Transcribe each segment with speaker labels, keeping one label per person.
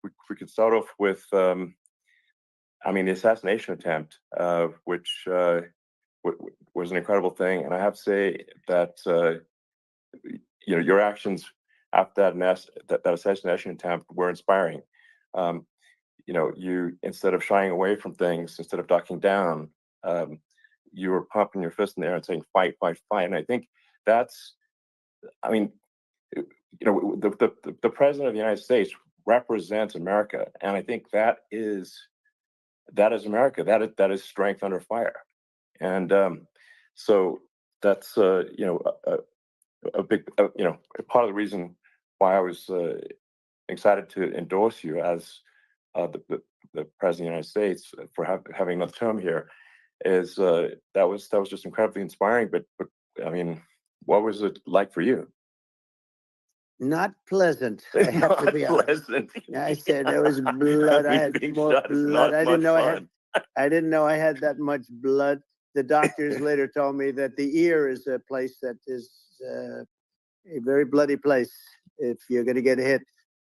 Speaker 1: we could start off with, the assassination attempt, which was an incredible thing. And I have to say that, your actions after that assassination attempt were inspiring. You, instead of shying away from things, instead of ducking down, you were pumping your fist in the air and saying, fight, fight, fight. And I think that's, the president of the United States represents America. And I think that is America. That is strength under fire. And so that's, a big, part of the reason why I was excited to endorse you as the president of the United States for having another term here is that was just incredibly inspiring. But what was it like for you?
Speaker 2: Not pleasant. I have to be honest. I said there was blood. I had more blood. I didn't know I had that much blood. The doctors later told me that the ear is a place that is a very bloody place if you're going to get hit.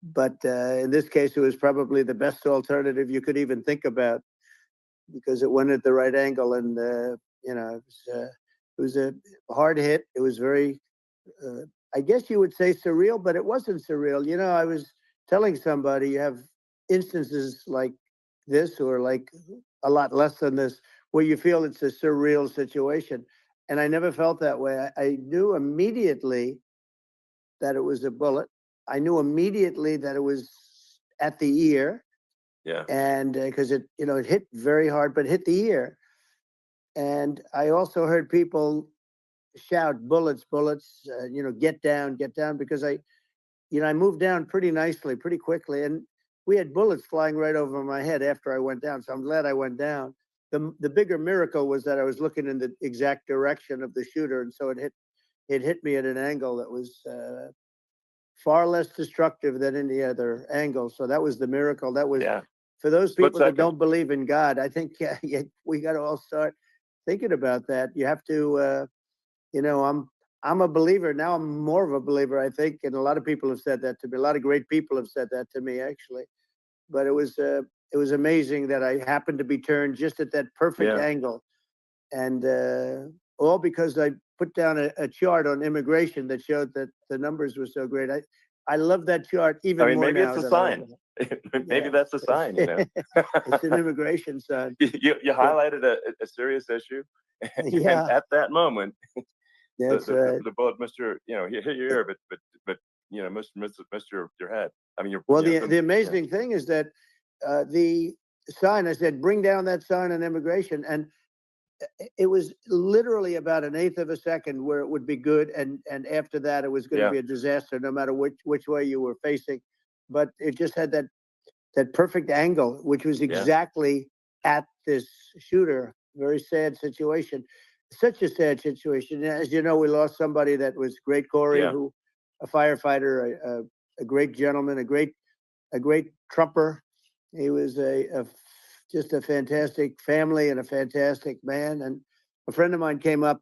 Speaker 2: But in this case, it was probably the best alternative you could even think about because it went at the right angle. And, it was a hard hit. It was very, I guess you would say surreal, but it wasn't surreal. I was telling somebody you have instances like this or like a lot less than this where you feel it's a surreal situation. And I never felt that way. I knew immediately that it was a bullet. I knew immediately that it was at the ear.
Speaker 1: Yeah.
Speaker 2: And because it hit very hard, but hit the ear. And I also heard people shout, bullets, bullets, get down, because I moved down pretty nicely, pretty quickly. And we had bullets flying right over my head after I went down. So I'm glad I went down. The bigger miracle was that I was looking in the exact direction of the shooter. And so it hit me at an angle that was far less destructive than any other angle. So that was the miracle. That was for those people that don't believe in God. I think we got to all start thinking about that. You have to, I'm a believer now. I'm more of a believer, I think, and a lot of people have said that to me. A lot of great people have said that to me, actually. But it was amazing that I happened to be turned just at that perfect angle, and all because I put down a chart on immigration that showed that the numbers were so great. I love that chart even more
Speaker 1: maybe
Speaker 2: now.
Speaker 1: It's a sign. Maybe that's a sign.
Speaker 2: It's an immigration sign.
Speaker 1: You highlighted a serious issue, and at that moment, the bullet missed your, hit your ear, but missed your head.
Speaker 2: The amazing thing is that the sign, I said, bring down that sign on immigration, and it was literally about an eighth of a second where it would be good, and after that it was going to be a disaster, no matter which way you were facing. But it just had that perfect angle, which was exactly at this shooter. Very sad situation. Such a sad situation. As you know, we lost somebody that was great, Corey, who a firefighter, a great gentleman, a great Trumper. He was just a fantastic family and a fantastic man. And a friend of mine came up,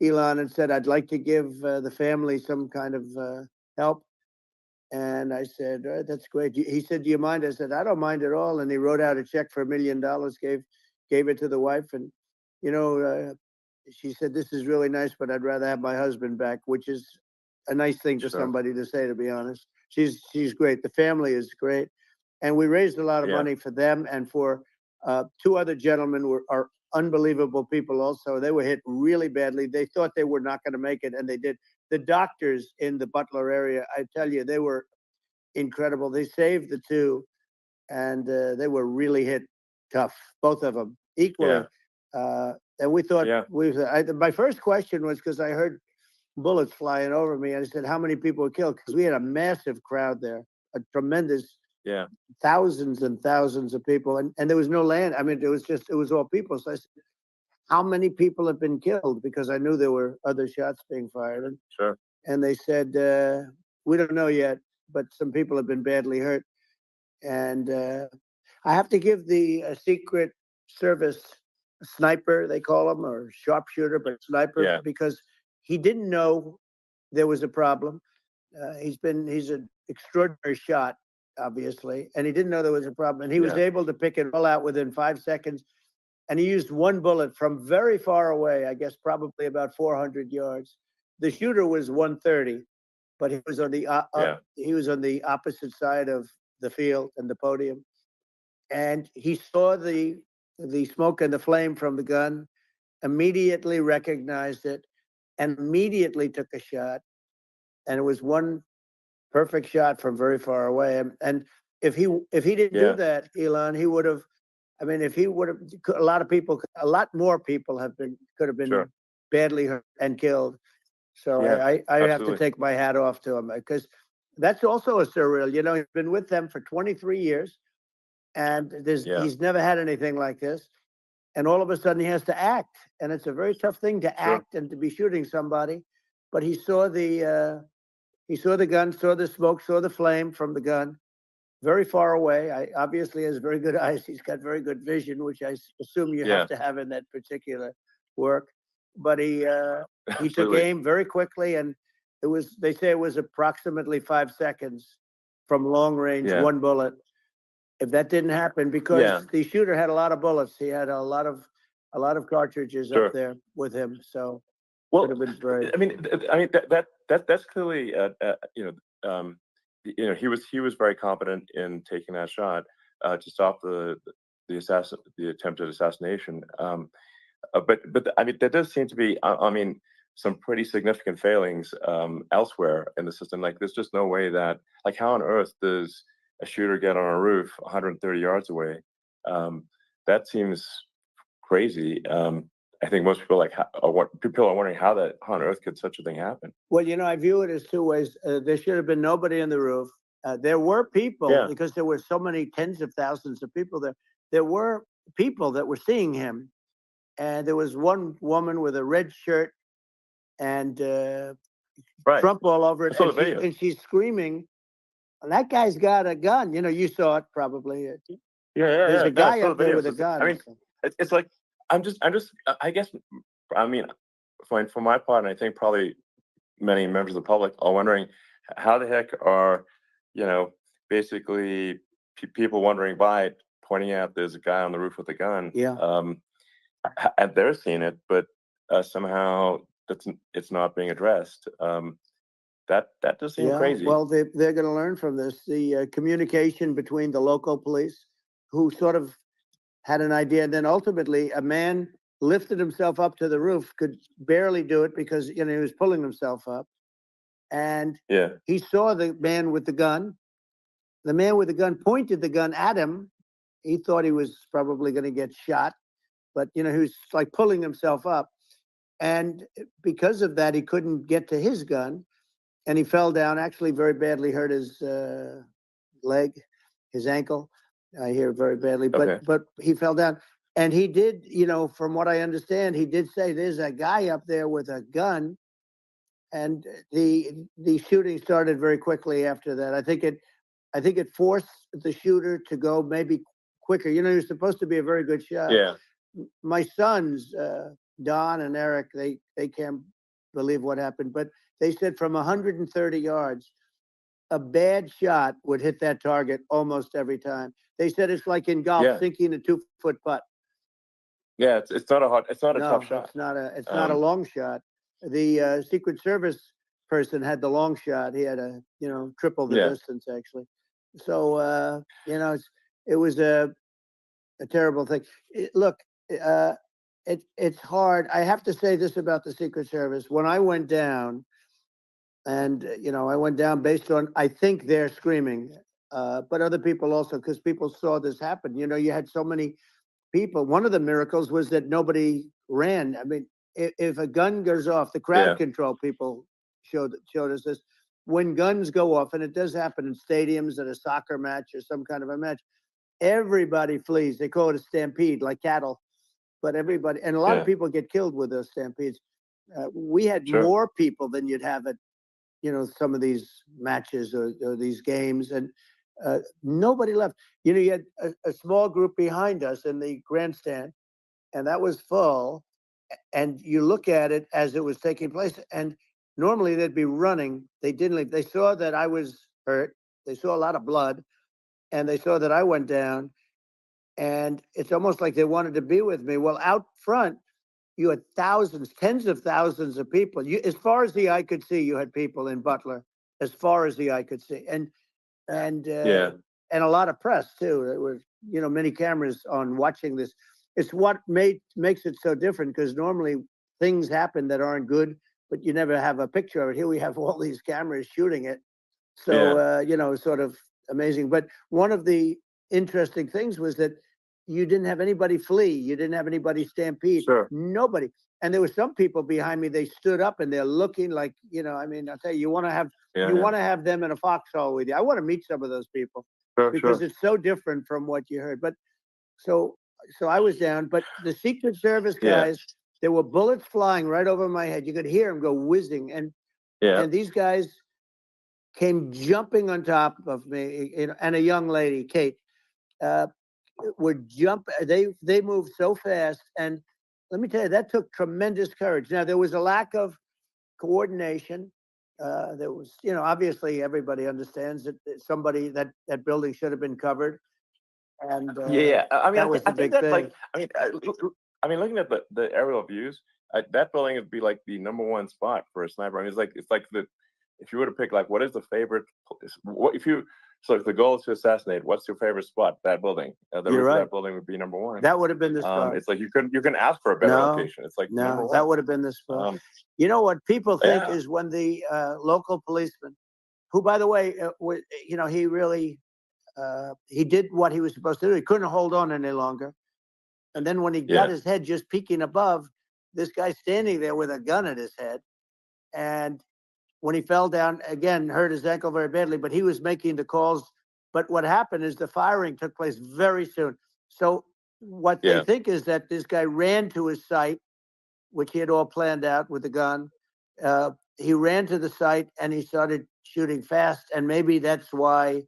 Speaker 2: Elon, and said, I'd like to give the family some kind of help. And I said, all right, that's great. He said, do you mind? I said, I don't mind at all. And he wrote out a check for $1 million, gave it to the wife. And, she said, this is really nice, but I'd rather have my husband back, which is a nice thing for somebody to say, to be honest. She's great. The family is great. And we raised a lot of money for them and for two other gentlemen who are unbelievable people also. They were hit really badly. They thought they were not going to make it, and they did. The doctors in the Butler area, I tell you, they were incredible. They saved the two, and they were really hit tough, both of them, equally. And we thought, my first question was because I heard bullets flying over me. And I said, how many people were killed? Because we had a massive crowd there, a tremendous thousands and thousands of people. And there was no land. It was all people. So I said, how many people have been killed? Because I knew there were other shots being fired. And they said, we don't know yet, but some people have been badly hurt. And I have to give the Secret Service sniper, they call him, or sharpshooter, but sniper, because he didn't know there was a problem. He's an extraordinary shot. obviously, and he didn't know there was a problem. And he was
Speaker 1: Yeah.
Speaker 2: able to pick it all out within 5 seconds. And he used one bullet from very far away, I guess probably about 400 yards. The shooter was 130, but he was on the
Speaker 1: Yeah.
Speaker 2: he was on the opposite side of the field and the podium, and he saw the smoke and the flame from the gun, immediately recognized it, and immediately took a shot. And it was one perfect shot from very far away. And if he didn't do
Speaker 1: Yeah.
Speaker 2: that, Elon, he would have. I mean, if he would have, a lot of people, a lot more people could have been
Speaker 1: Sure.
Speaker 2: badly hurt and killed. So
Speaker 1: Yeah.
Speaker 2: I have to
Speaker 1: Absolutely.
Speaker 2: take my hat off to him, because that's also a surreal. You know, he's been with them for 23 years, and
Speaker 1: Yeah.
Speaker 2: he's never had anything like this. And all of a sudden he has to act, and it's a very tough thing to
Speaker 1: Sure.
Speaker 2: act and to be shooting somebody. But he saw the gun, saw the smoke, saw the flame from the gun, very far away. I obviously has very good eyes. He's got very good vision, which I assume you
Speaker 1: Yeah.
Speaker 2: have to have in that particular work. But he took
Speaker 1: Absolutely.
Speaker 2: aim very quickly, and they say it was approximately 5 seconds from long range,
Speaker 1: Yeah.
Speaker 2: one bullet. If that didn't happen, because
Speaker 1: Yeah.
Speaker 2: the shooter had a lot of bullets, he had a lot of cartridges
Speaker 1: Sure.
Speaker 2: up there with him, so
Speaker 1: Well,
Speaker 2: could have been very.
Speaker 1: I mean, that's clearly, he was very competent in taking that shot to stop the attempted assassination. But I mean, there does seem to be, I mean, some pretty significant failings elsewhere in the system. Like, there's just no way that, like, how on earth does a shooter get on a roof 130 yards away? That seems crazy. I think most people people are wondering how on earth could such a thing happen?
Speaker 2: Well, you know, I view it as two ways. There should have been nobody on the roof. There were people,
Speaker 1: Yeah.
Speaker 2: because there were so many tens of thousands of people there. There were people that were seeing him, and there was one woman with a red shirt and
Speaker 1: Right.
Speaker 2: Trump all over
Speaker 1: I
Speaker 2: it,
Speaker 1: saw the video.
Speaker 2: and she's screaming, "That guy's got a gun!" You know, you saw it probably.
Speaker 1: Yeah.
Speaker 2: There's a
Speaker 1: No, I
Speaker 2: guy
Speaker 1: saw the
Speaker 2: up there
Speaker 1: video.
Speaker 2: with a
Speaker 1: So I
Speaker 2: gun.
Speaker 1: mean, it's like I guess, I mean, for my part, and I think probably many members of the public are wondering how the heck are, basically people wondering by pointing out there's a guy on the roof with a gun.
Speaker 2: Yeah.
Speaker 1: And they're seeing it, but somehow it's not being addressed. That does seem
Speaker 2: Yeah,
Speaker 1: crazy.
Speaker 2: well, they're going to learn from this. The communication between the local police, who sort of had an idea, and then ultimately a man lifted himself up to the roof, could barely do it because he was pulling himself up, and
Speaker 1: Yeah.
Speaker 2: he saw the man with the gun. The man with the gun pointed the gun at him. He thought he was probably going to get shot, but he was like pulling himself up, and because of that, he couldn't get to his gun. And he fell down, actually very badly hurt his leg, his ankle. I hear very badly,
Speaker 1: Okay.
Speaker 2: but he fell down. And he did, from what I understand, he did say there's a guy up there with a gun. And the shooting started very quickly after that. I think it forced the shooter to go maybe quicker. He was supposed to be a very good shot.
Speaker 1: Yeah.
Speaker 2: My sons, Don and Eric, they can't believe what happened, but they said from 130 yards, a bad shot would hit that target almost every time. They said it's like in golf,
Speaker 1: Yeah.
Speaker 2: sinking a 2-foot putt.
Speaker 1: Yeah. It's not a tough shot.
Speaker 2: It's not a long shot. The Secret Service person had the long shot. He had triple the distance, actually. So it was a terrible thing. Look, it's hard. I have to say this about the Secret Service. When I went down, and I went down based on, I think, they're screaming, but other people also, because people saw this happen. You had so many people. One of the miracles was that nobody ran. I mean, if a gun goes off, the crowd control people showed us this. When guns go off, and it does happen in stadiums at a soccer match or some kind of a match, everybody flees. They call it a stampede, like cattle. But everybody, and a lot of people get killed with those stampedes. We had more people than you'd have at some of these matches or these games, and nobody left. You had a small group behind us in the grandstand, and that was full. And you look at it as it was taking place, and normally they'd be running. They didn't leave. They saw that I was hurt. They saw a lot of blood. and they saw that I went down, and it's almost like they wanted to be with me. Well, out front, you had thousands, tens of thousands of people. As far as the eye could see, you had people in Butler, as far as the eye could see, and
Speaker 1: Yeah.
Speaker 2: and a lot of press too. There were, many cameras on watching this. It's what makes it so different, because normally things happen that aren't good, but you never have a picture of it. Here we have all these cameras shooting it. So, sort of amazing. But one of the interesting things was that you didn't have anybody flee. You didn't have anybody stampede.
Speaker 1: Sure.
Speaker 2: Nobody. And there were some people behind me. They stood up and they're looking like, I mean, I'll tell you, you want to have them in a foxhole with you. I want to meet some of those people, because it's so different from what you heard. But so I was down, but the Secret Service guys, there were bullets flying right over my head. You could hear them go whizzing. And these guys came jumping on top of me, and a young lady, Kate, would jump. They moved so fast, and let me tell you, that took tremendous courage. Now, there was a lack of coordination. There was, obviously everybody understands that somebody that building should have been covered, and
Speaker 1: I mean,
Speaker 2: that was the big
Speaker 1: that,
Speaker 2: thing.
Speaker 1: like, I mean, looking at the aerial views, that building would be like the #1 spot for a sniper. I mean, it's like if you were to pick, like, what is the favorite, so if the goal is to assassinate, what's your favorite spot? That building, the
Speaker 2: You're
Speaker 1: roof of
Speaker 2: right.
Speaker 1: that building would be #1.
Speaker 2: That would have been the spot.
Speaker 1: It's like you can ask for a better location. It's like
Speaker 2: no, that would have been the spot. You know what people think is when the local policeman, who, by the way, he really he did what he was supposed to do. He couldn't hold on any longer. And then when he got his head just peeking above, this guy standing there with a gun at his head. And when he fell down, again, hurt his ankle very badly, but he was making the calls. But what happened is the firing took place very soon. So what they think is that this guy ran to his site, which he had all planned out with the gun. He ran to the site and he started shooting fast. And maybe that's why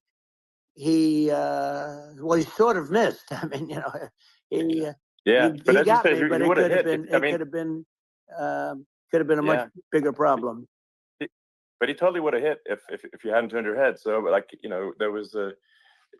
Speaker 2: he sort of missed. I mean, he got me, but it could have been. Could have been a much bigger problem.
Speaker 1: But he totally would have hit if you hadn't turned your head. So, like, there was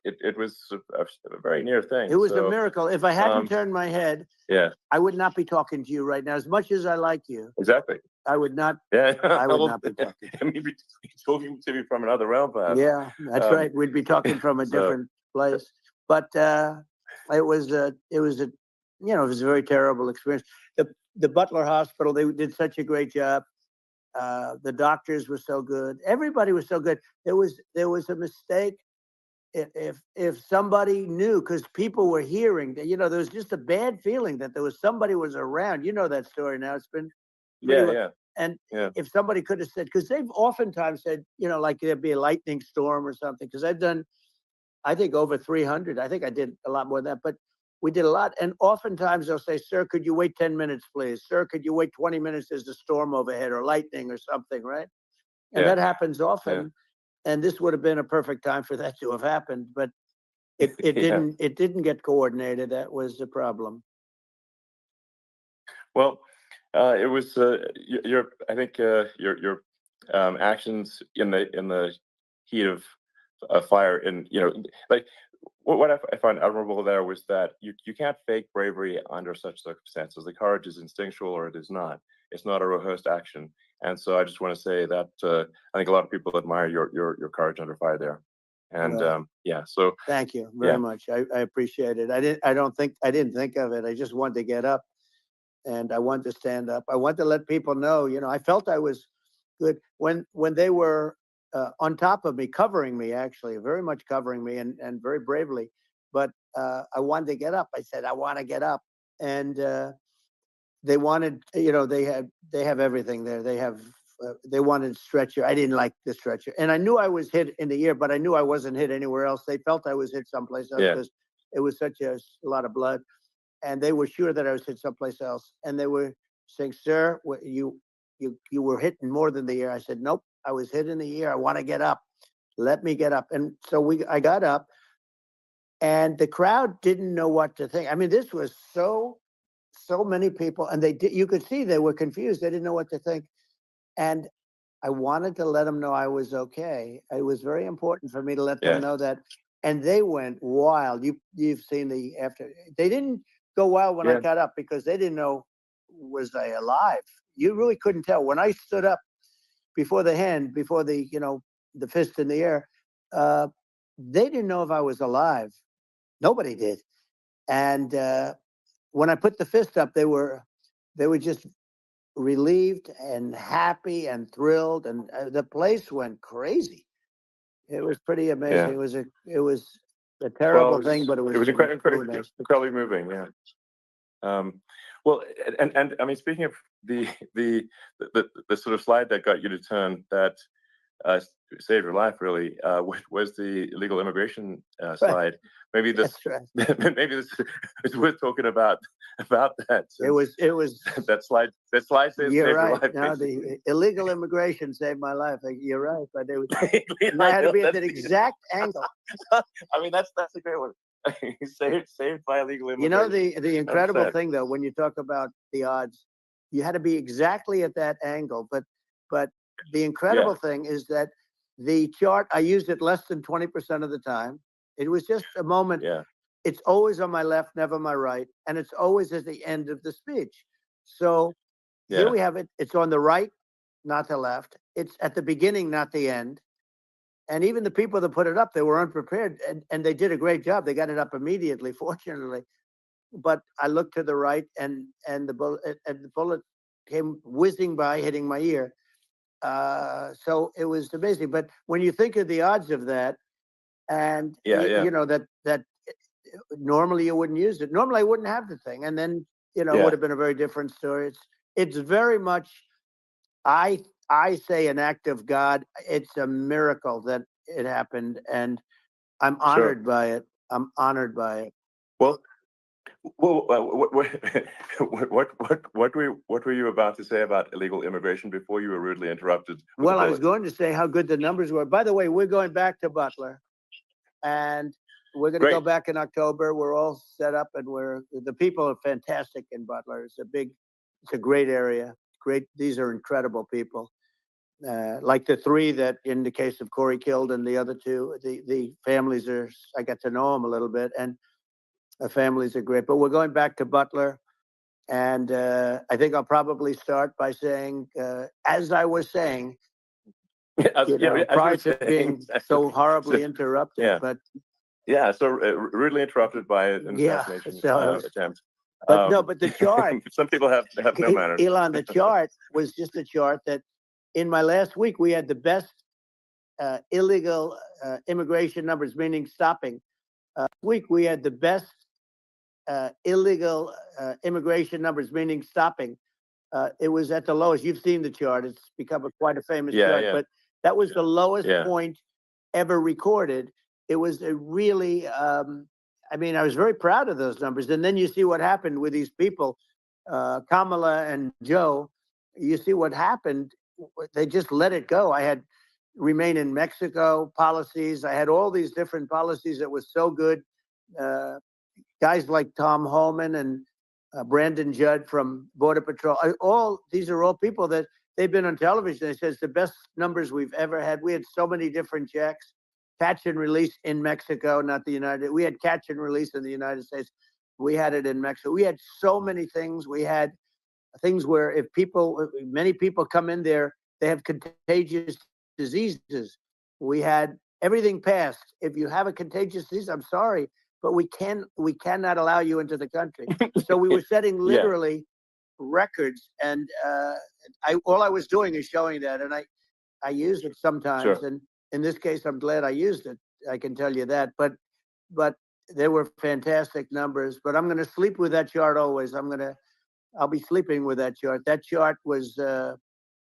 Speaker 1: it was a very near thing.
Speaker 2: It was a miracle. If I hadn't turned my head, I would not be talking to you right now. As much as I like you,
Speaker 1: exactly,
Speaker 2: I would not.
Speaker 1: Yeah,
Speaker 2: I would not be talking.
Speaker 1: Maybe talking to me from another realm, perhaps.
Speaker 2: Yeah, that's right. We'd be talking from a different place. But it was a very terrible experience. The Butler Hospital, they did such a great job. The doctors were so good. Everybody was so good. There was a mistake. If somebody knew, because people were hearing that, there was just a bad feeling that somebody was around. You know that story now. It's been And if somebody could have said, because they've oftentimes said, like there'd be a lightning storm or something. Because I've done, I think, over 300. I think I did a lot more than that, but we did a lot. And oftentimes they'll say, "Sir, could you wait 10 minutes, please? Sir, could you wait 20 minutes? There's a storm overhead or lightning or something," right? And that happens often. And this would have been a perfect time for that to have happened, but it didn't. It didn't get coordinated. That was the problem.
Speaker 1: Well, it was your. I think your actions in the heat of fire, and like what I find admirable there was that you can't fake bravery under such circumstances. The courage is instinctual, or it is not. It's not a rehearsed action. And so I just want to say that I think a lot of people admire your courage under fire there. And so
Speaker 2: thank you very much. I appreciate it. I didn't think of it. I just wanted to get up, and I wanted to stand up. I wanted to let people know. I felt I was good when they were on top of me, covering me, actually, very much covering me, and very bravely. But I wanted to get up. I said, I want to get up, and they wanted, they have everything there. They wanted stretcher. I didn't like the stretcher, and I knew I was hit in the ear, but I knew I wasn't hit anywhere else. They felt I was hit someplace else because it was such a lot of blood, and they were sure that I was hit someplace else. And they were saying, "Sir, you were hit more than the ear." I said, "Nope, I was hit in the ear. I want to get up. Let me get up." And so I got up, and the crowd didn't know what to think. I mean, this was so many people, and you could see they were confused. They didn't know what to think. And I wanted to let them know I was okay. It was very important for me to let them know that and they went wild. You've seen the after. They didn't go wild when I
Speaker 1: Yeah.
Speaker 2: got up because they didn't know, was I alive. You really couldn't tell when I stood up before the hand, before the the fist in the air. They didn't know if I was alive. Nobody did. And when I put the fist up, they were just relieved and happy and thrilled, and the place went crazy. It was pretty amazing.
Speaker 1: Yeah.
Speaker 2: It was a
Speaker 1: Well,
Speaker 2: terrible thing, but it
Speaker 1: it
Speaker 2: was
Speaker 1: was
Speaker 2: really nice.
Speaker 1: incredibly moving. Yeah. Well, and I mean, speaking of the, the the sort of slide that got you to turn that uh, saved your life really was the illegal immigration slide. Maybe this
Speaker 2: That's right.
Speaker 1: maybe this is worth talking about that.
Speaker 2: It was. It was.
Speaker 1: That slide saved
Speaker 2: You're
Speaker 1: your
Speaker 2: right.
Speaker 1: life
Speaker 2: No,
Speaker 1: basically.
Speaker 2: the illegal immigration saved my life. You're right, but it was. And I
Speaker 1: I
Speaker 2: had to
Speaker 1: know,
Speaker 2: be at
Speaker 1: that's
Speaker 2: that exact angle.
Speaker 1: I mean, that's a great one. Saved by illegal
Speaker 2: You know,
Speaker 1: immigration.
Speaker 2: the incredible
Speaker 1: 100%.
Speaker 2: thing though, when you talk about the odds, you had to be exactly at that angle. But the
Speaker 1: Yeah,
Speaker 2: incredible thing is that the chart, I used it less than 20% of the time. It was just a moment.
Speaker 1: yeah,
Speaker 2: It's always on my left, never my right, and it's always at the end of the speech. So here
Speaker 1: yeah,
Speaker 2: we have it. It's on the right, not the left. It's at the beginning, not the end. And even the people that put it up, they were unprepared, and they did a great job. They got it up immediately, fortunately. But I looked to the right, and the bullet came whizzing by, hitting my ear. So it was amazing. But when you think of the odds of that, and
Speaker 1: yeah, yeah,
Speaker 2: you know that normally you wouldn't use it. Normally I wouldn't have the thing, and then it would
Speaker 1: yeah.
Speaker 2: have been a very different story. It's very much. I say an act of God. It's a miracle that it happened, and I'm
Speaker 1: Sure.
Speaker 2: honored by it. I'm honored by it.
Speaker 1: Well, what were you about to say about illegal immigration before you were rudely interrupted with a
Speaker 2: Well, I was
Speaker 1: bullet?
Speaker 2: going to say how good the numbers were. By the way, we're going back to Butler, and we're going to go
Speaker 1: Great.
Speaker 2: back in October. We're all set up, and the people are fantastic in Butler. It's a great area. Great. These are incredible people. Like the three that, in the case of Corey killed, and the other two, the families are. I got to know them a little bit, and the families are great. But we're going back to Butler, and I think I'll probably start by saying, as I was saying,
Speaker 1: As, yeah, as you
Speaker 2: prior
Speaker 1: were
Speaker 2: to
Speaker 1: saying,
Speaker 2: being so
Speaker 1: so,
Speaker 2: horribly interrupted.
Speaker 1: yeah,
Speaker 2: But
Speaker 1: yeah. So rudely interrupted by an
Speaker 2: yeah,
Speaker 1: assassination
Speaker 2: so it was.
Speaker 1: attempt.
Speaker 2: But no, but the chart,
Speaker 1: Some people have no manners.
Speaker 2: Elon, the chart was just a chart that in my last week we had the best illegal immigration numbers, meaning stopping. Week we had the best illegal immigration numbers, meaning stopping. It was at the lowest. You've seen the chart. It's become quite a famous
Speaker 1: Yeah,
Speaker 2: chart,
Speaker 1: yeah,
Speaker 2: but that was the lowest
Speaker 1: yeah,
Speaker 2: point ever recorded. It was a really, I mean, I was very proud of those numbers. And then you see what happened with these people, Kamala and Joe. You see what happened. They just let it go. I had remain in Mexico policies. I had all these different policies that was so good. Uh, Guys like Tom Holman and Brandon Judd from Border Patrol. All these are all people that they've been on television. They said it's the best numbers we've ever had. We had so many different checks, catch and release in Mexico, not the United. We had catch and release in the United States. We had it in Mexico. We had so many things. We had things where many people come in there, they have contagious diseases. We had everything passed. If you have a contagious disease, I'm sorry, but we cannot allow you into the country. So we were setting
Speaker 1: yeah.
Speaker 2: literally records, and all I was doing is showing that, and I use it sometimes,
Speaker 1: Sure.
Speaker 2: and in this case, I'm glad I used it. I can tell you that, but they were fantastic numbers. But I'm going to sleep with that chart always. I'll be sleeping with that chart. That chart was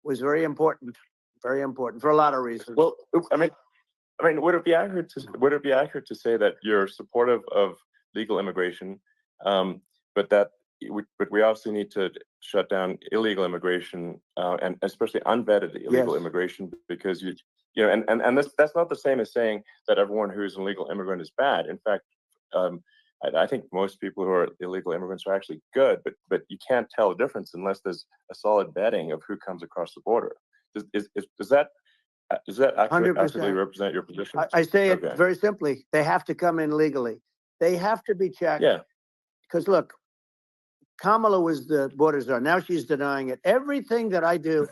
Speaker 2: very important for a lot of reasons.
Speaker 1: Well, I mean, would it be accurate to say that you're supportive of legal immigration, but but we also need to shut down illegal immigration, and especially unvetted illegal
Speaker 2: Yes.
Speaker 1: immigration, because and that's not the same as saying that everyone who's an illegal immigrant is bad. In fact, I think most people who are illegal immigrants are actually good, but you can't tell the difference unless there's a solid vetting of who comes across the border. Does that does that actually
Speaker 2: 100%.
Speaker 1: represent your position?
Speaker 2: I say it
Speaker 1: Okay.
Speaker 2: very simply. They have to come in legally. They have to be checked.
Speaker 1: Yeah.
Speaker 2: Because look, Kamala was the border czar. Now she's denying it. Everything that I do,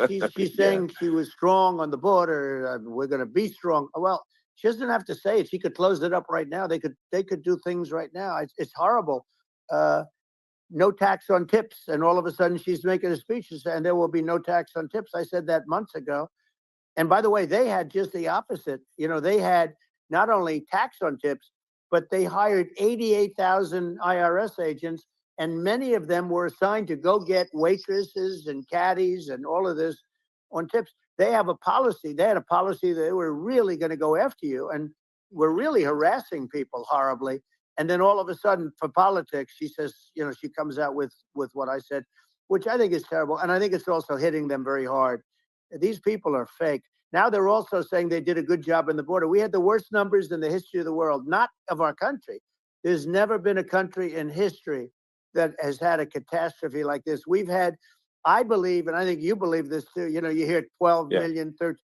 Speaker 2: she's
Speaker 1: Yeah.
Speaker 2: saying she was strong on the border. We're going to be strong. Well, she doesn't have to say it. She could close it up right now. They could do things right now. It's horrible. No tax on tips, and all of a sudden she's making a speech and there will be no tax on tips. I said that months ago. And by the way, they had just the opposite. You know, they had not only tax on tips, but they hired 88,000 IRS agents, and many of them were assigned to go get waitresses and caddies and all of this on tips. They have a policy. They had a policy that they were really going to go after you and were really harassing people horribly. And then all of a sudden, for politics, she says, you know, she comes out with what I said, which I think is terrible. And I think it's also hitting them very hard. These people are fake. Now they're also saying they did a good job on the border. We had the worst numbers in the history of the world, not of our country. There's never been a country in history that has had a catastrophe like this. We've had, I believe, and I think you believe this too, you know, you hear 12 million, 13.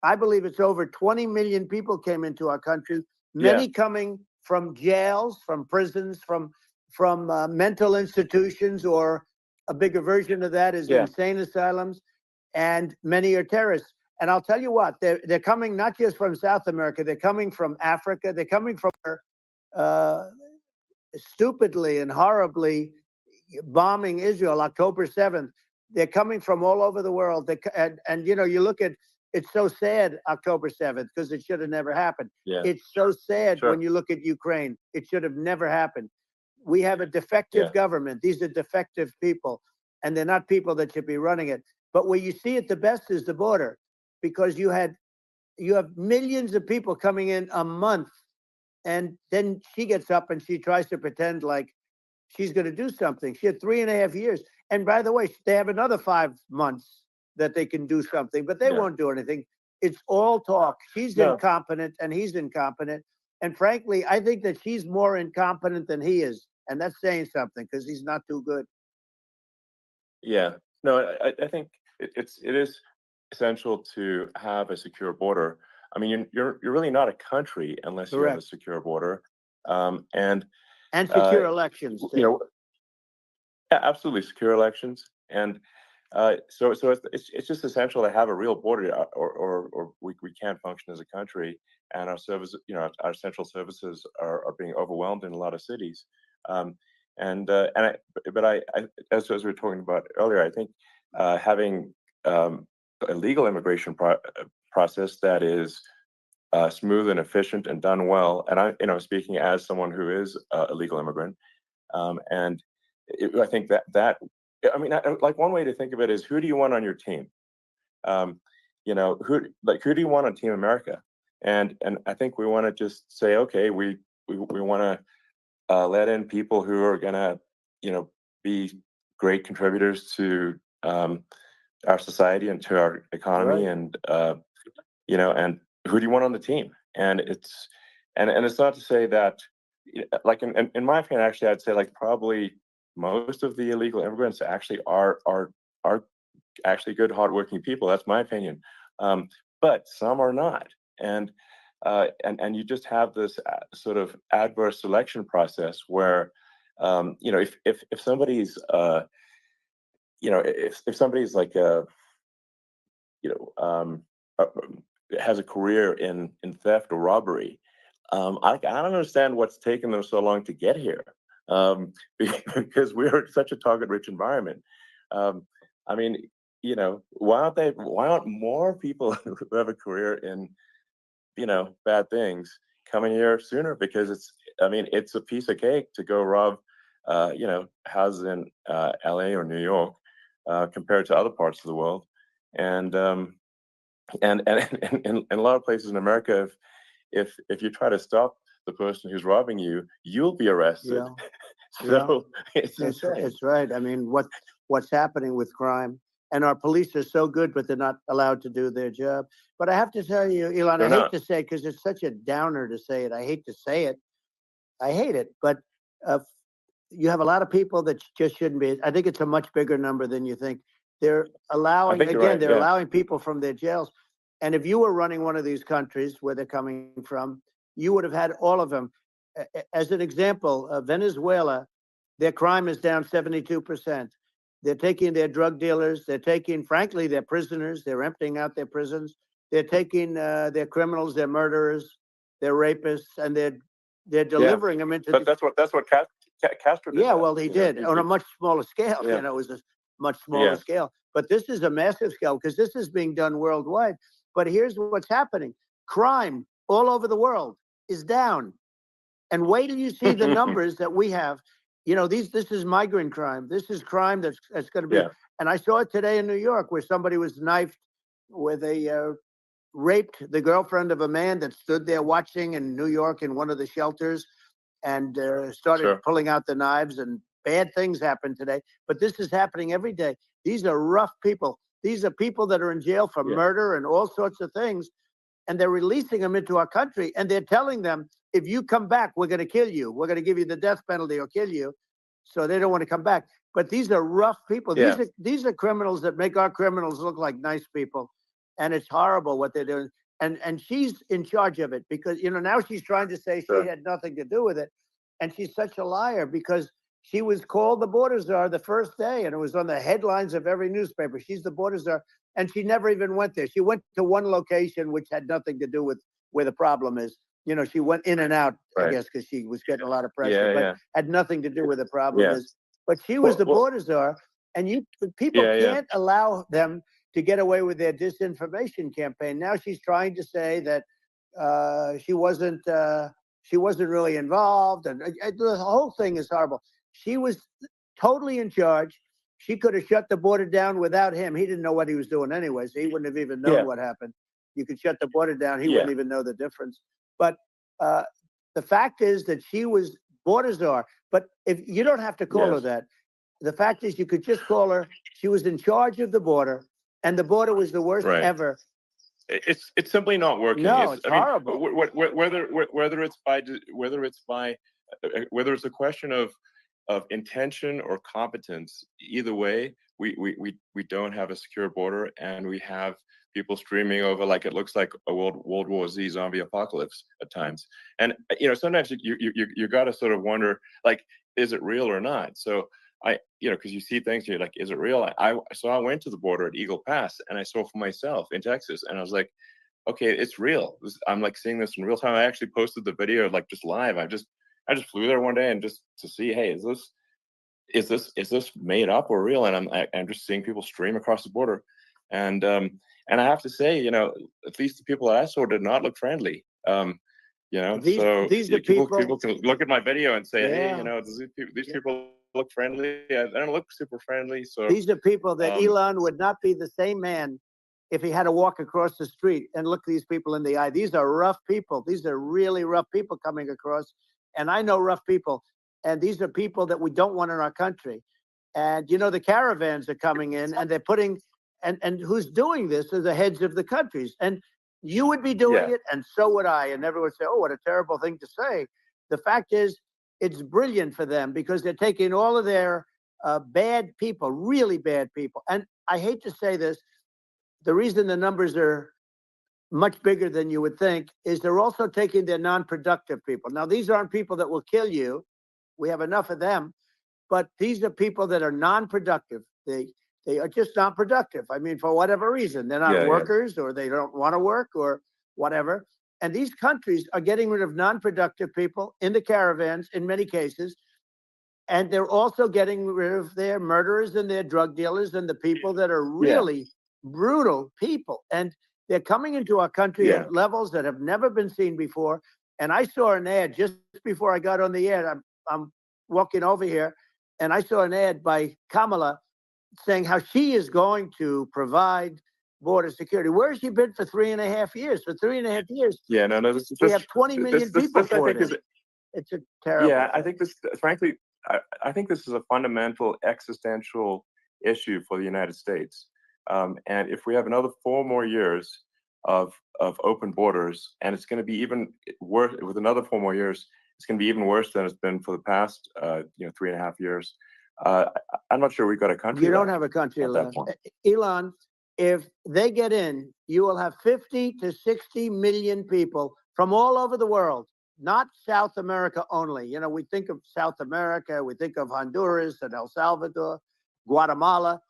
Speaker 2: I believe it's over 20 million people came into our country, many coming from jails, from prisons, from mental institutions, or a bigger version of that is insane asylums, and many are terrorists. And I'll tell you what, they're coming not just from South America, they're coming from Africa, they're coming from stupidly and horribly bombing Israel October 7th. They're coming from all over the world. And you know, you look at, it's so sad, October 7th, because it should have never happened.
Speaker 1: Yeah.
Speaker 2: It's so sad when you look at Ukraine. It should have never happened. We have a defective government. These are defective people, and they're not people that should be running it. But where you see it the best is the border, because you have millions of people coming in a month, and then she gets up and she tries to pretend like she's going to do something. She had 3.5 years. And by the way, they have another 5 months that they can do something, but they won't do anything. It's all talk. She's incompetent and he's incompetent. And frankly, I think that she's more incompetent than he is. And that's saying something, because he's not too good.
Speaker 1: Yeah. No, I think it is essential to have a secure border. I mean, you're really not a country unless you have a secure border, and
Speaker 2: secure elections too.
Speaker 1: You know, absolutely secure elections, and so it's just essential to have a real border, or we can't function as a country, and our service, you know, our central services are being overwhelmed in a lot of cities. But as we were talking about earlier, I think having a legal immigration process that is smooth and efficient and done well, and speaking as someone who is a legal immigrant, I think that I mean, like, one way to think of it is, who do you want on your team? You know, who do you want on Team America? And I think we want to just say, okay, we want to let in people who are gonna, you know, be great contributors to our society and to our economy, and you know, and who do you want on the team? And it's not to say that, like, in my opinion, actually, I'd say, like, probably most of the illegal immigrants actually are actually good, hardworking people. That's my opinion. But some are not, and you just have this sort of adverse selection process where, you know, if somebody's you know, if somebody's like you know, has a career in theft or robbery, I don't understand what's taken them so long to get here, because we're such a target-rich environment. I mean, you know, why aren't more people who have a career in, you know, bad things coming here sooner? Because it's a piece of cake to go rob, you know, houses in LA or New York, compared to other parts of the world. And in a lot of places in America, if you try to stop the person who's robbing you, you'll be arrested. So
Speaker 2: it's right. I mean, what's happening with crime, and our police are so good, but they're not allowed to do their job. But I have to tell you, Elon, I hate to say it, because it's such a downer to say it. I hate to say it. I hate it. But you have a lot of people that just shouldn't be. I think it's a much bigger number than you think. They're allowing, again, allowing people from their jails. And if you were running one of these countries where they're coming from, you would have had all of them. As an example, Venezuela, their crime is down 72%. They're taking their drug dealers. They're taking, frankly, their prisoners. They're emptying out their prisons. They're taking their criminals, their murderers, their rapists, and they're delivering them into.
Speaker 1: But that's what Castro did.
Speaker 2: Yeah, well, he did on a much smaller scale.
Speaker 1: Yeah.
Speaker 2: You know, it was a much smaller scale. But this is a massive scale because this is being done worldwide. But here's what's happening: crime all over the world is down. And wait till you see the numbers that we have. You know, this is migrant crime. This is crime that's going to be.
Speaker 1: Yeah.
Speaker 2: And I saw it today in New York where somebody was knifed with raped the girlfriend of a man that stood there watching in New York in one of the shelters and started pulling out the knives, and bad things happened today. But this is happening every day. These are rough people. These are people that are in jail for murder and all sorts of things. And they're releasing them into our country. And they're telling them, if you come back, we're going to kill you. We're going to give you the death penalty or kill you. So they don't want to come back. But these are rough people.
Speaker 1: Yeah.
Speaker 2: These are criminals that make our criminals look like nice people. And it's horrible what they're doing. And she's in charge of it because, you know, now she's trying to say she had nothing to do with it. And she's such a liar because she was called the border czar the first day, and it was on the headlines of every newspaper. She's the border czar, and she never even went there. She went to one location which had nothing to do with where the problem is. You know, she went in and out, I guess, because she was getting a lot of pressure, but had nothing to do where the problem is. But she was the border czar, and people can't allow them to get away with their disinformation campaign. Now she's trying to say that she wasn't really involved, and the whole thing is horrible. She was totally in charge. She could have shut the border down without him. He didn't know what he was doing anyway, so he wouldn't have even known what happened. You could shut the border down. He wouldn't even know the difference. But the fact is that she was border czar. But if you don't have to call her that, the fact is you could just call her. She was in charge of the border, and the border was the worst ever.
Speaker 1: It's simply not working.
Speaker 2: No, it's horrible.
Speaker 1: Whether it's a question of intention or competence, either way, we don't have a secure border, and we have people streaming over like it looks like a World War Z zombie apocalypse at times. And you know, sometimes you got to sort of wonder, like, is it real or not? So because you see things, you're like, is it real? So I went to the border at Eagle Pass, and I saw for myself in Texas, and I was like, okay, it's real. I'm like seeing this in real time. I actually posted the video like just live. I just flew there one day and just to see, hey, is this made up or real? And I'm just seeing people stream across the border, and I have to say, you know, at least the people that I saw did not look friendly. You know,
Speaker 2: these are people
Speaker 1: can look at my video and say, hey, you know, these people look friendly. I don't look super friendly. So
Speaker 2: these are people that Elon would not be the same man if he had to walk across the street and look these people in the eye. These are rough people. These are really rough people coming across. And I know rough people. And these are people that we don't want in our country. And, you know, the caravans are coming in, and they're putting, and who's doing this are the heads of the countries. And you would be doing it, and so would I. And everyone would say, oh, what a terrible thing to say. The fact is, it's brilliant for them because they're taking all of their bad people, really bad people. And I hate to say this, the reason the numbers are much bigger than you would think is they're also taking their non-productive people. Now, these aren't people that will kill you. We have enough of them. But these are people that are non-productive. They are just not productive. I mean, for whatever reason, they're not workers or they don't want to work or whatever. And these countries are getting rid of non-productive people in the caravans in many cases. And they're also getting rid of their murderers and their drug dealers and the people that are really brutal people. And they're coming into our country at levels that have never been seen before. And I saw an ad just before I got on the air. I'm walking over here, and I saw an ad by Kamla saying how she is going to provide border security. Where has she been for 3.5 years? For 3.5 years, we have 20 million people for it. It's a terrible.
Speaker 1: Yeah, I think this, frankly, I think this is a fundamental existential issue for the United States. And if we have another 4 more years of open borders, and it's going to be even worse with another 4 more years, it's going to be even worse than it's been for the past 3.5 years. I'm not sure we've got a country.
Speaker 2: You don't have a country left. Elon, if they get in, you will have 50 to 60 million people from all over the world, not South America only. You know, we think of South America, we think of Honduras and El Salvador, Guatemala,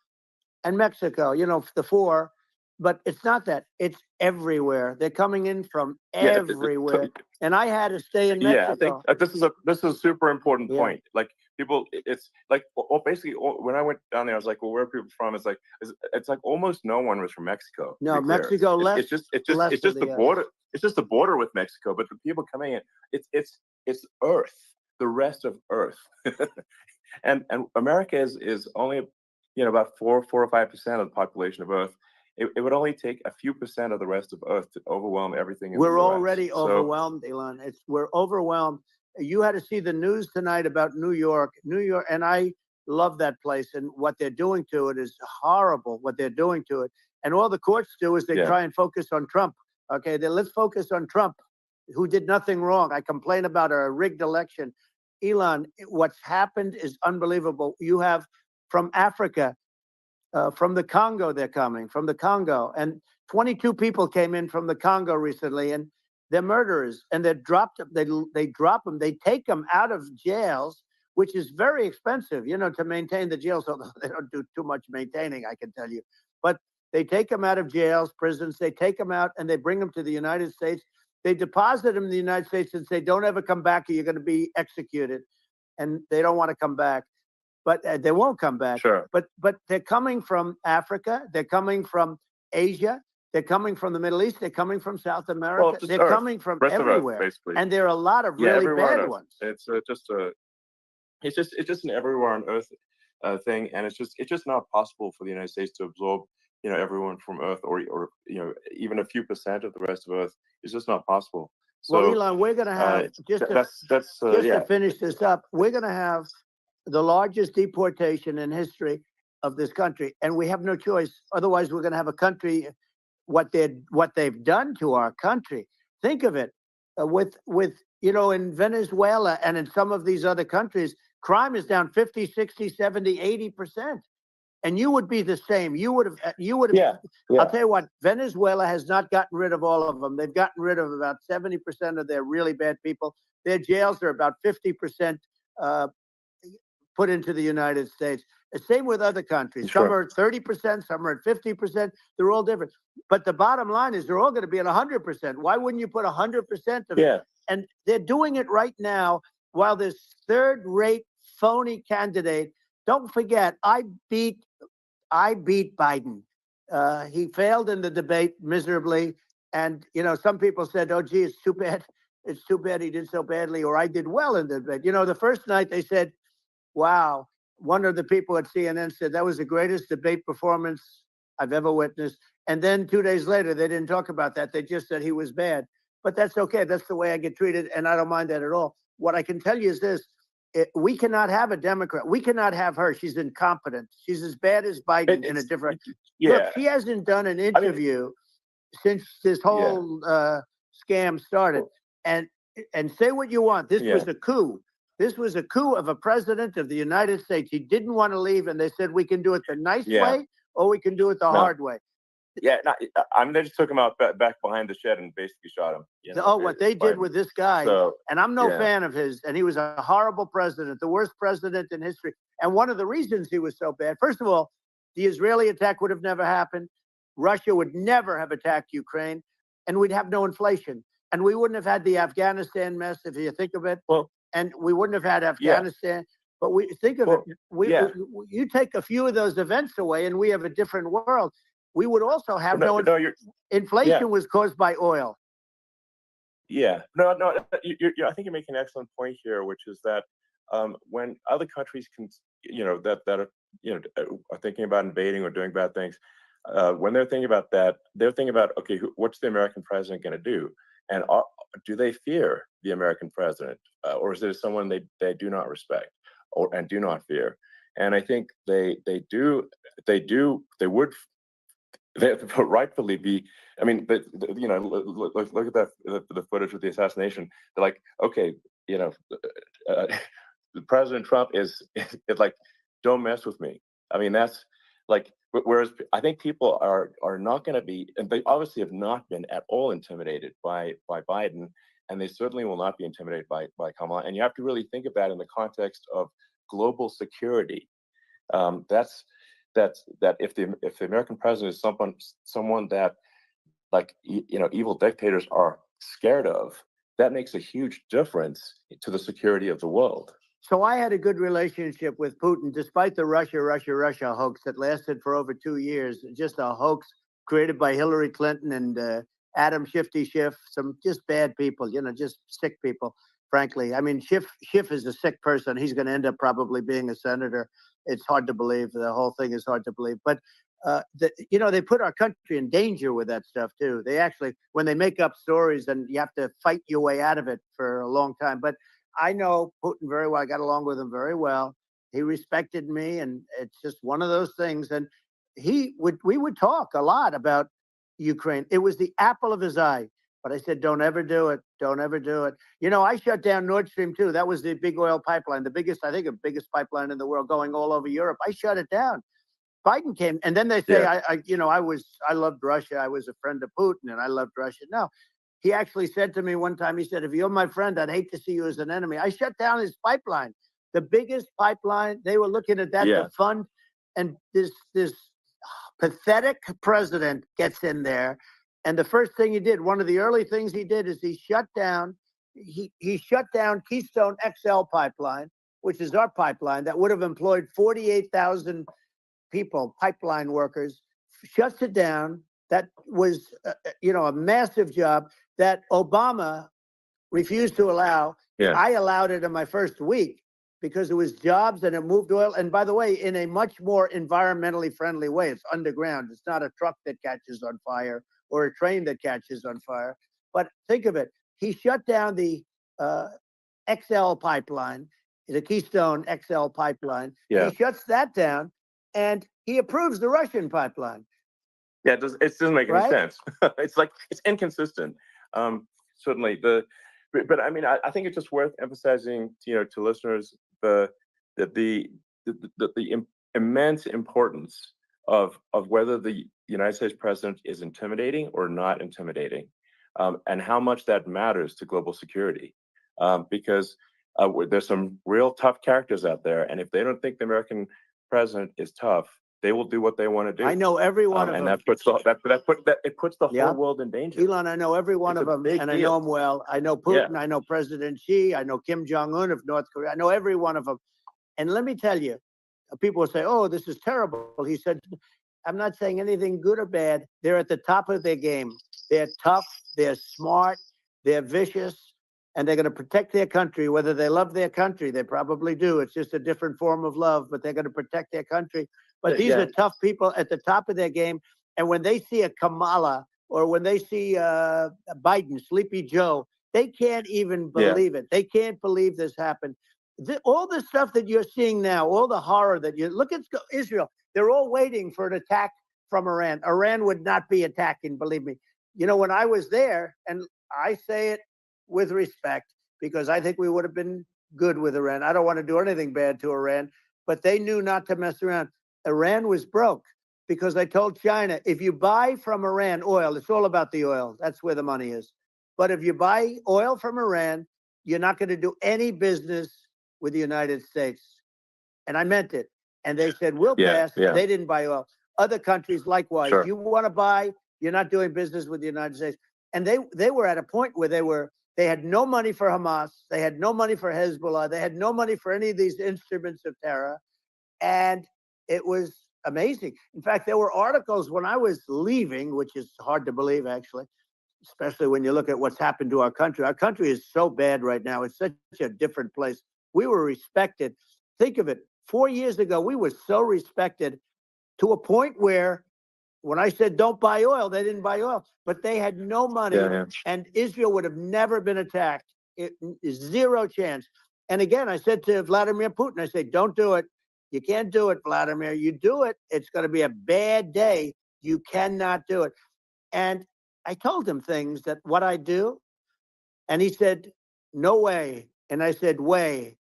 Speaker 2: and Mexico, you know, the four. But it's not that. It's everywhere. They're coming in from
Speaker 1: Yeah,
Speaker 2: everywhere. And I had to stay in
Speaker 1: yeah. I think
Speaker 2: Mexico.
Speaker 1: this is a super important
Speaker 2: Yeah.
Speaker 1: point. Like people, it's like basically when I went down there, I was like, well, where are people from? It's like almost no one was from Mexico.
Speaker 2: No,
Speaker 1: To be clear.
Speaker 2: Mexico less.
Speaker 1: It's just
Speaker 2: less
Speaker 1: the
Speaker 2: than
Speaker 1: border. It's just the border with Mexico, but the people coming in, it's Earth, the rest of Earth, and America is only about 4 or 5% of the population of Earth. It would only take a few percent of the rest of Earth to overwhelm everything in the
Speaker 2: We're
Speaker 1: US.
Speaker 2: already
Speaker 1: So,
Speaker 2: overwhelmed, Elon. We're overwhelmed. You had to see the news tonight about New York, and I love that place. And what they're doing to it is horrible. What they're doing to it, and all the courts do is they
Speaker 1: yeah.
Speaker 2: try and focus on Trump. Okay, then let's focus on Trump, who did nothing wrong. I complain about a rigged election. Elon, what's happened is unbelievable. You have from Africa. From the Congo, they're coming from the Congo, and 22 people came in from the Congo recently, and they're murderers, and they're dropped. They drop them. They take them out of jails, which is very expensive, you know, to maintain the jails. Although they don't do too much maintaining, I can tell you. But they take them out of jails, prisons. They take them out, and they bring them to the United States. They deposit them in the United States and say, "Don't ever come back, or you're going to be executed." And they don't want to come back. But they won't come back.
Speaker 1: Sure.
Speaker 2: But they're coming from Africa. They're coming from Asia. They're coming from the Middle East. They're coming from South America.
Speaker 1: Just
Speaker 2: They're
Speaker 1: Earth,
Speaker 2: coming from
Speaker 1: rest of Earth,
Speaker 2: everywhere.
Speaker 1: basically.
Speaker 2: And there are a lot of
Speaker 1: Yeah,
Speaker 2: really
Speaker 1: everywhere on
Speaker 2: bad
Speaker 1: Earth.
Speaker 2: ones.
Speaker 1: It's just an everywhere on Earth thing, and it's just not possible for the United States to absorb everyone from Earth, or even a few percent of the rest of Earth. It's just not possible.
Speaker 2: Well,
Speaker 1: So
Speaker 2: Elon, we're going to have
Speaker 1: that's
Speaker 2: to finish this up. We're going to have the largest deportation in history of this country, and we have no choice. Otherwise, we're going to have a country. What they've done to our country. Think of it, with in Venezuela and in some of these other countries, crime is down 50, 60, 70, 80%. And you would be the same. You would have.
Speaker 1: yeah.
Speaker 2: I'll tell you what. Venezuela has not gotten rid of all of them. They've gotten rid of about 70% of their really bad people. Their jails are about 50% put into the United States. The same with other countries.
Speaker 1: Sure.
Speaker 2: Some are at 30%, some are at 50%. They're all different. But the bottom line is they're all going to be at 100%. Why wouldn't you put 100% of it? And they're doing it right now while this third-rate phony candidate. Don't forget, I beat Biden. He failed in the debate miserably. And, some people said, oh, gee, it's too bad. It's too bad he did so badly, or I did well in the debate. The first night they said, wow, one of the people at CNN said that was the greatest debate performance I've ever witnessed. And then 2 days later, they didn't talk about that. They just said he was bad. But that's okay. That's the way I get treated, and I don't mind that at all. What I can tell you is this. We cannot have a Democrat. We cannot have her. She's incompetent. She's as bad as Biden in a different. Look, she hasn't done an interview since this whole scam started. And say what you want. This was a coup. This was a coup of a president of the United States. He didn't want to leave, and they said we can do it the nice way, or we can do it the hard way.
Speaker 1: Yeah, they just took him out back behind the shed and basically shot him.
Speaker 2: What they did with this guy, and I'm no fan of his, and he was a horrible president, the worst president in history. And one of the reasons he was so bad, first of all, the Israeli attack would have never happened. Russia would never have attacked Ukraine, and we'd have no inflation. And we wouldn't have had the Afghanistan mess, if you think of it.
Speaker 1: Well,
Speaker 2: and we wouldn't have had Afghanistan. But we think of it. You take a few of those events away, and we have a different world. We would also have inflation was caused by oil.
Speaker 1: Yeah, no. I think you're making an excellent point here, which is that when other countries can, that are thinking about invading or doing bad things, when they're thinking about that, they're thinking about, okay, what's the American president going to do, and do they fear the American president, or is there someone they do not respect and do not fear? And I think they would rightfully be. I mean, look at that the footage of the assassination. They're like, okay, President Trump is like, don't mess with me. I mean, that's like Whereas I think people are not going to be, and they obviously have not been at all intimidated by Biden, and they certainly will not be intimidated by Kamala. And you have to really think of that in the context of global security. That's that if the American president is someone that, like, evil dictators are scared of, that makes a huge difference to the security of the world.
Speaker 2: So I had a good relationship with Putin, despite the Russia hoax that lasted for over 2 years. Just a hoax created by Hillary Clinton and Adam Shifty Schiff, some just bad people, just sick people, frankly. I mean, Schiff is a sick person. He's going to end up probably being a senator. It's hard to believe. The whole thing is hard to believe. But, they put our country in danger with that stuff, too. They actually, when they make up stories, and you have to fight your way out of it for a long time. But I know Putin very well. I got along with him very well. He respected me, and it's just one of those things. And we would talk a lot about Ukraine. It was the apple of his eye. But I said, don't ever do it. Don't ever do it. I shut down Nord Stream 2. That was the big oil pipeline, the biggest pipeline in the world going all over Europe. I shut it down. Biden came, and then they say,
Speaker 1: Yeah.
Speaker 2: I loved Russia. I was a friend of Putin, and I loved Russia. No, he actually said to me one time, he said, if you're my friend, I'd hate to see you as an enemy. I shut down his pipeline, the biggest pipeline. They were looking at that to fund, and this pathetic president gets in there. And the first thing he did, one of the early things he did, is he shut down Keystone XL pipeline, which is our pipeline that would have employed 48,000 people, pipeline workers, shuts it down. That was, a massive job that Obama refused to allow.
Speaker 1: Yeah.
Speaker 2: I allowed it in my first week because it was jobs and it moved oil. And by the way, in a much more environmentally friendly way. It's underground. It's not a truck that catches on fire or a train that catches on fire. But think of it. He shut down the XL pipeline, the Keystone XL pipeline.
Speaker 1: Yeah.
Speaker 2: He shuts that down, and he approves the Russian pipeline.
Speaker 1: Yeah, it doesn't make any sense. It's inconsistent. Certainly, but I mean, I think it's just worth emphasizing, to listeners, the immense importance of whether the United States president is intimidating or not intimidating, and how much that matters to global security. Because there's some real tough characters out there, and if they don't think the American president is tough, they will do what they want to do.
Speaker 2: I know every one of them,
Speaker 1: and that puts the whole world in danger.
Speaker 2: Elon, I know every one of them, and I know them well. I know Putin. I know President Xi. I know Kim Jong-un of North Korea. I know every one of them. And let me tell you, people will say, "Oh, this is terrible." He said, "I'm not saying anything good or bad. They're at the top of their game. They're tough. They're smart. They're vicious." And they're going to protect their country, whether they love their country. They probably do. It's just a different form of love, but they're going to protect their country. But these are tough people at the top of their game. And when they see a Kamala or when they see Biden, Sleepy Joe, they can't even believe it. They can't believe this happened. All the stuff that you're seeing now, all the horror that you look at Israel, they're all waiting for an attack from Iran. Iran would not be attacking, believe me. When I was there, and I say it with respect, because I think we would have been good with Iran. I don't want to do anything bad to Iran, but they knew not to mess around. Iran was broke because I told China, if you buy from Iran oil, it's all about the oil. That's where the money is. But if you buy oil from Iran, you're not going to do any business with the United States. And I meant it. And they said, we'll pass.
Speaker 1: Yeah.
Speaker 2: They didn't buy oil. Other countries likewise.
Speaker 1: Sure.
Speaker 2: You want to buy, you're not doing business with the United States. And they were at a point where they had no money for Hamas. They had no money for Hezbollah. They had no money for any of these instruments of terror. And it was amazing. In fact, there were articles when I was leaving, which is hard to believe, actually, especially when you look at what's happened to our country. Our country is so bad right now. It's such a different place. We were respected. Think of it. 4 years ago, we were so respected to a point where when I said don't buy oil, they didn't buy oil, but they had no money, and Israel would have never been attacked. It is zero chance. And again, I said to Vladimir Putin, I said, don't do it. You can't do it, Vladimir. You do it, it's going to be a bad day. You cannot do it. And I told him things that what I do, and he said, no way. And I said, way.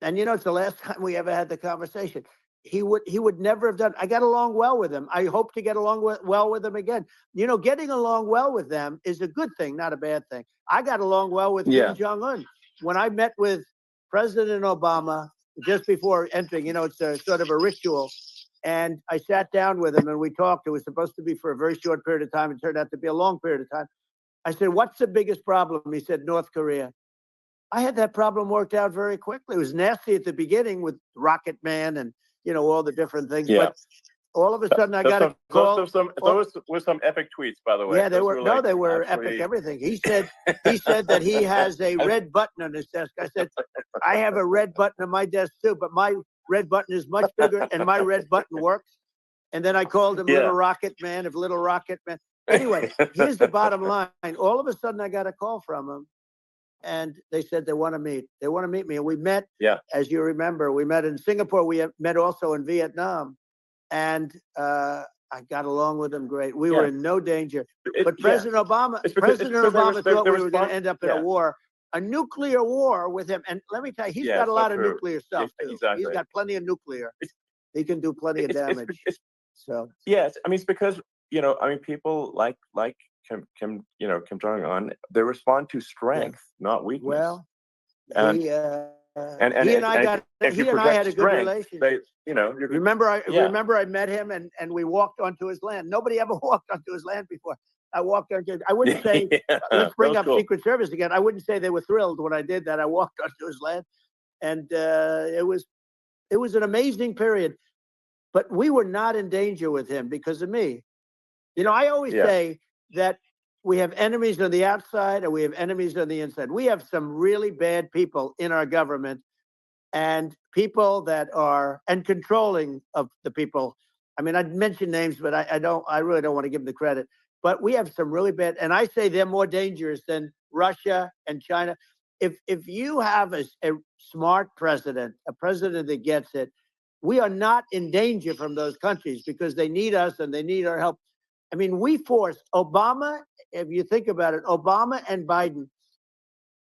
Speaker 2: And it's the last time we ever had the conversation. he would never have done. I got along well with him. I hope to get along well with him again. You know, getting along well with them is a good thing, not a bad thing. I got along well with
Speaker 1: Yeah.
Speaker 2: Kim Jong-un. When I met with President Obama just before entering, you know, it's a sort of a ritual. And I sat down with him and we talked. It was supposed to be for a very short period of time. It turned out to be a long period of time. I said, "What's the biggest problem?" He said, "North Korea." I had that problem worked out very quickly. It was nasty at the beginning with Rocket Man and, you know, all the different things.
Speaker 1: Yeah.
Speaker 2: But all of a sudden I got a call.
Speaker 1: Those were some epic tweets, by the way.
Speaker 2: Yeah, they
Speaker 1: Those
Speaker 2: were.
Speaker 1: like,
Speaker 2: They were
Speaker 1: absolutely...
Speaker 2: epic everything. He said that he has a red button on his desk. I said, I have a red button on my desk too, but my red button is much bigger and my red button works. And then I called him Little Rocket Man of Little Rocket Man. Anyway, here's the bottom line. All of a sudden I got a call from him. And they said they want to meet. They want to meet me. And we met, as you remember, we met in Singapore. We met also in Vietnam. And I got along with them great. We were in no danger. But President Obama thought we were going to end up in a war, a nuclear war with him. And let me tell you, he's got a lot of nuclear stuff, too. Exactly. He's got plenty of nuclear. He can do plenty of damage. So
Speaker 1: yes, I mean, it's because, you know, I mean, people like Kim Jong-un, they respond to strength, not weakness.
Speaker 2: Well,
Speaker 1: and
Speaker 2: he and I had a good relationship. Remember I met him and we walked onto his land. Nobody ever walked onto his land before. I walked onto. I wouldn't say let's bring up Secret Service again. I wouldn't say they were thrilled when I did that. I walked onto his land, and it was an amazing period. But we were not in danger with him because of me. You know, I always say that we have enemies on the outside and we have enemies on the inside. We have some really bad people in our government and people that are controlling of the people. I mean, I'd mention names, but I really don't want to give them the credit. But we have some really bad, and I say they're more dangerous than Russia and China. If you have a smart president, a president that gets it, we are not in danger from those countries because they need us and they need our help. I mean, we forced Obama, if you think about it, Obama and Biden,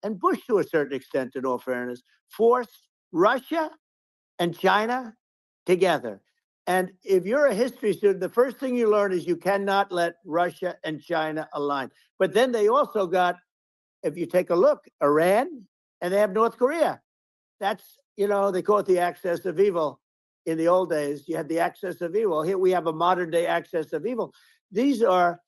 Speaker 2: and Bush to a certain extent, in all fairness, forced Russia and China together. And if you're a history student, the first thing you learn is you cannot let Russia and China align. But then they also got, if you take a look, Iran, and they have North Korea. That's, you know, they call it the axis of evil. In the old days, you had the axis of evil. Here we have a modern day axis of evil. These are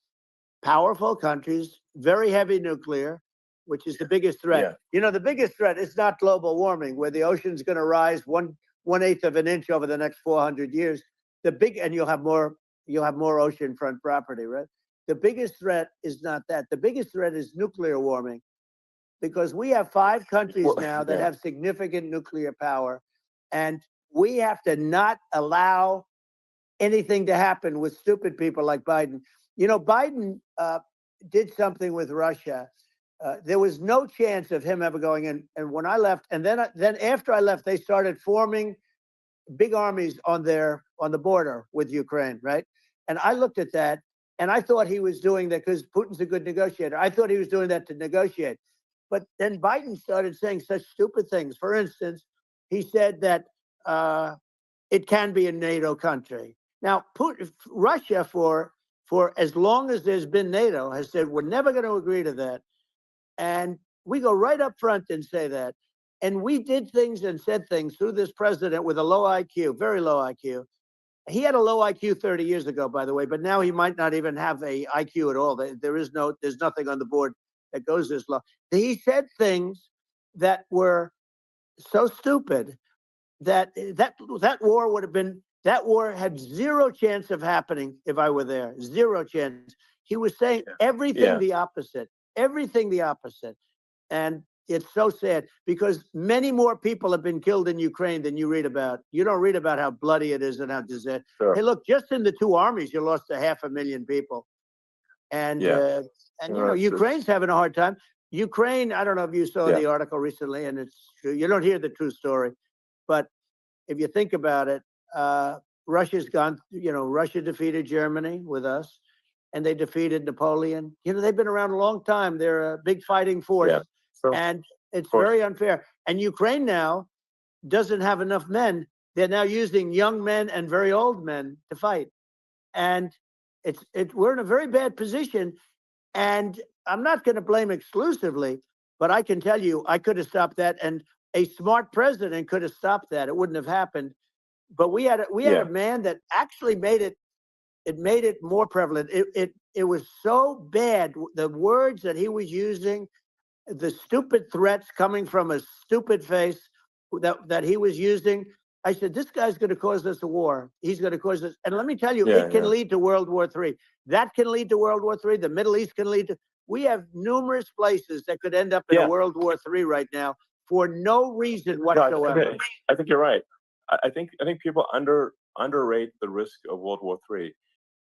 Speaker 2: powerful countries, very heavy nuclear, which is the biggest threat. Yeah. You know, the biggest threat is not global warming, where the ocean's going to rise 1/8 of an inch over the next 400 years. And you'll have more oceanfront property, right? The biggest threat is not that. The biggest threat is nuclear warming, because we have 5 countries now that have significant nuclear power, and we have to not allow anything to happen with stupid people like Biden. You know, Biden did something with Russia. There was no chance of him ever going in. And when I left, and then after I left, they started forming big armies on the border with Ukraine, right? And I looked at that, and I thought he was doing that because Putin's a good negotiator. I thought he was doing that to negotiate. But then Biden started saying such stupid things. For instance, he said that it can be a NATO country. Now, Russia, for as long as there's been NATO, has said we're never going to agree to that. And we go right up front and say that. And we did things and said things through this president with a low IQ, very low IQ. He had a low IQ 30 years ago, by the way, but now he might not even have a IQ at all. There's nothing on the board that goes this low. He said things that were so stupid that war had zero chance of happening if I were there. Zero chance. He was saying everything the opposite. And it's so sad because many more people have been killed in Ukraine than you read about. You don't read about how bloody it is and how disastrous. Sure. Hey, look, just in the 2 armies, you lost 500,000 people. And you know, Ukraine's having a hard time. Ukraine, I don't know if you saw the article recently, and it's true. You don't hear the true story. But if you think about it, Russia's gone, you know, Russia defeated Germany with us, and they defeated Napoleon. You know, they've been around a long time. They're a big fighting force. Yeah. And it's very unfair. And Ukraine now doesn't have enough men they're now using young men and very old men to fight. And we're in a very bad position. And I'm not going to blame exclusively, but I can tell you, I could have stopped that, and a smart president could have stopped that. It wouldn't have happened. But we had a man that actually made it. It made it more prevalent. It was so bad. The words that he was using, the stupid threats coming from a stupid face that he was using. I said, this guy's going to cause us a war. He's going to cause us. And let me tell you, it can lead to World War III. That can lead to World War III. The Middle East can lead to. We have numerous places that could end up in a World War III right now for no reason whatsoever.
Speaker 1: No, I think you're right. I think people underrate the risk of World War III.